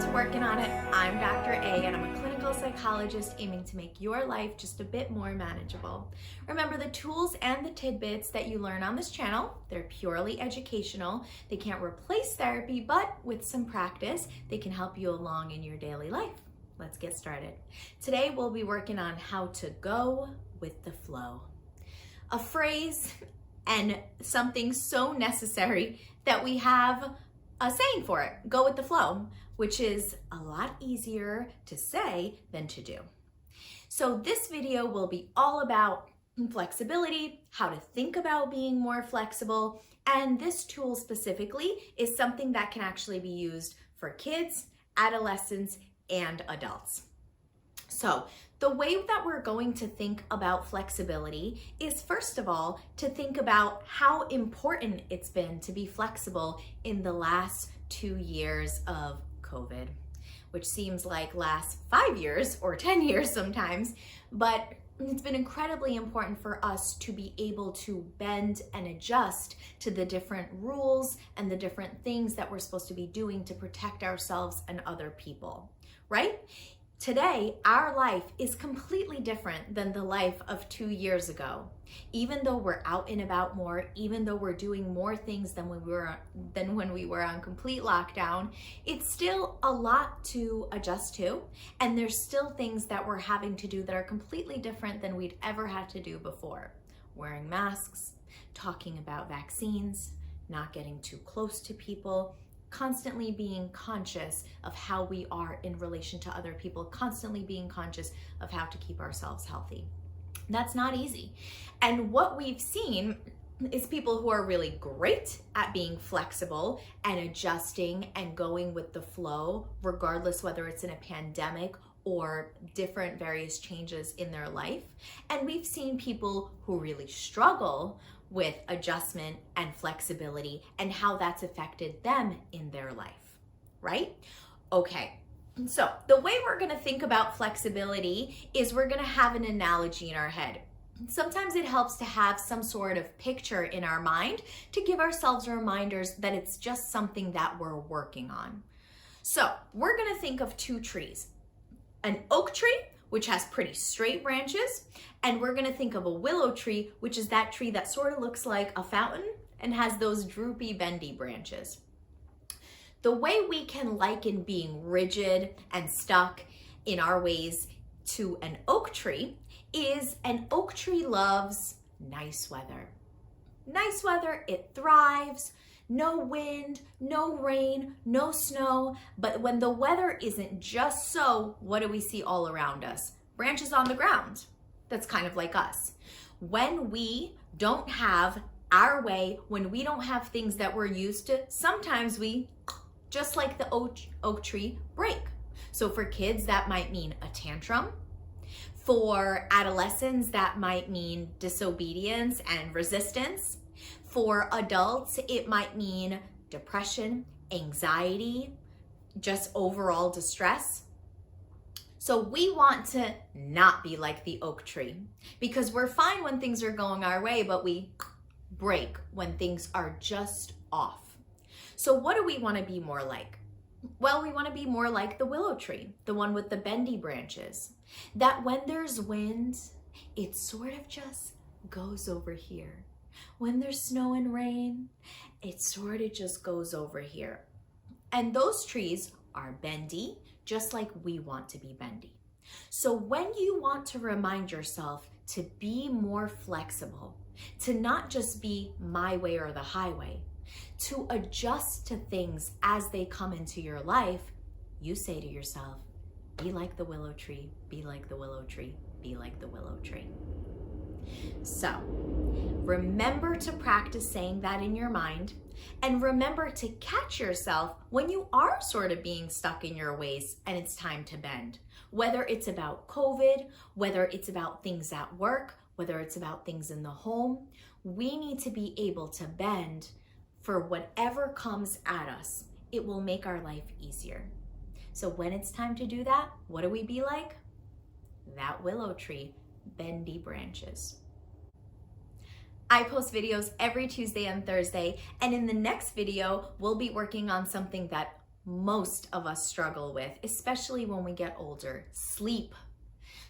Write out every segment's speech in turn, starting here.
to Working on It. I'm Dr. A and I'm a clinical psychologist aiming to make your life just a bit more manageable. Remember, the tools and the tidbits that you learn on this channel, they're purely educational. They can't replace therapy, but with some practice, they can help you along in your daily life. Let's get started. Today we'll be working on how to go with the flow. A phrase and something so necessary that we have a saying for it, go with the flow, which is a lot easier to say than to do. So this video will be all about flexibility, how to think about being more flexible, and this tool specifically is something that can actually be used for kids, adolescents, and adults. So the way that we're going to think about flexibility is, first of all, to think about how important it's been to be flexible in the last 2 years of COVID, which seems like last 5 years or 10 years sometimes, but it's been incredibly important for us to be able to bend and adjust to the different rules and the different things that we're supposed to be doing to protect ourselves and other people, right? Today, our life is completely different than the life of 2 years ago. Even though we're out and about more, even though we're doing more things than when we were on complete lockdown, it's still a lot to adjust to, and there's still things that we're having to do that are completely different than we'd ever had to do before. Wearing masks, talking about vaccines, not getting too close to people, constantly being conscious of how we are in relation to other people, constantly being conscious of how to keep ourselves healthy. That's not easy. And what we've seen is people who are really great at being flexible and adjusting and going with the flow, regardless whether it's in a pandemic or different various changes in their life. And we've seen people who really struggle with adjustment and flexibility and how that's affected them in their life, right? Okay, so the way we're gonna think about flexibility is we're gonna have an analogy in our head. Sometimes it helps to have some sort of picture in our mind to give ourselves reminders that it's just something that we're working on. So we're gonna think of two trees, an oak tree, which has pretty straight branches, and we're gonna think of a willow tree, which is that tree that sort of looks like a fountain and has those droopy, bendy branches. The way we can liken being rigid and stuck in our ways to an oak tree is an oak tree loves nice weather. Nice weather, it thrives. No wind, no rain, no snow, but when the weather isn't just so, what do we see all around us? Branches on the ground. That's kind of like us. When we don't have our way, when we don't have things that we're used to, sometimes we, just like the oak tree, break. So for kids, that might mean a tantrum. For adolescents, that might mean disobedience and resistance. For adults, it might mean depression, anxiety, just overall distress. So we want to not be like the oak tree because we're fine when things are going our way, but we break when things are just off. So what do we want to be more like? Well, we want to be more like the willow tree, the one with the bendy branches, that when there's wind, it sort of just goes over here. When there's snow and rain, it sort of just goes over here. And those trees are bendy, just like we want to be bendy. So when you want to remind yourself to be more flexible, to not just be my way or the highway, to adjust to things as they come into your life, you say to yourself, be like the willow tree, be like the willow tree, be like the willow tree. So remember to practice saying that in your mind, and remember to catch yourself when you are sort of being stuck in your ways and it's time to bend. Whether it's about COVID, whether it's about things at work, whether it's about things in the home, we need to be able to bend for whatever comes at us. It will make our life easier. So when it's time to do that, what do we be like? That willow tree, bendy branches. I post videos every Tuesday and Thursday, and in the next video, we'll be working on something that most of us struggle with, especially when we get older: sleep.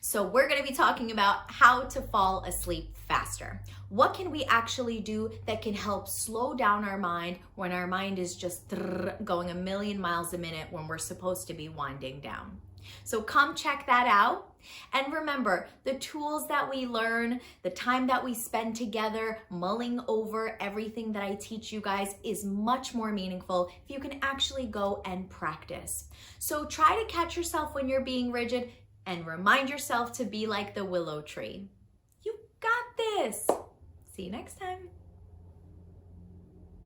So we're going to be talking about how to fall asleep faster. What can we actually do that can help slow down our mind when our mind is just going a million miles a minute when we're supposed to be winding down? So come check that out. And remember, the tools that we learn, the time that we spend together mulling over everything that I teach you guys is much more meaningful if you can actually go and practice. So try to catch yourself when you're being rigid and remind yourself to be like the willow tree. You got this. See you next time.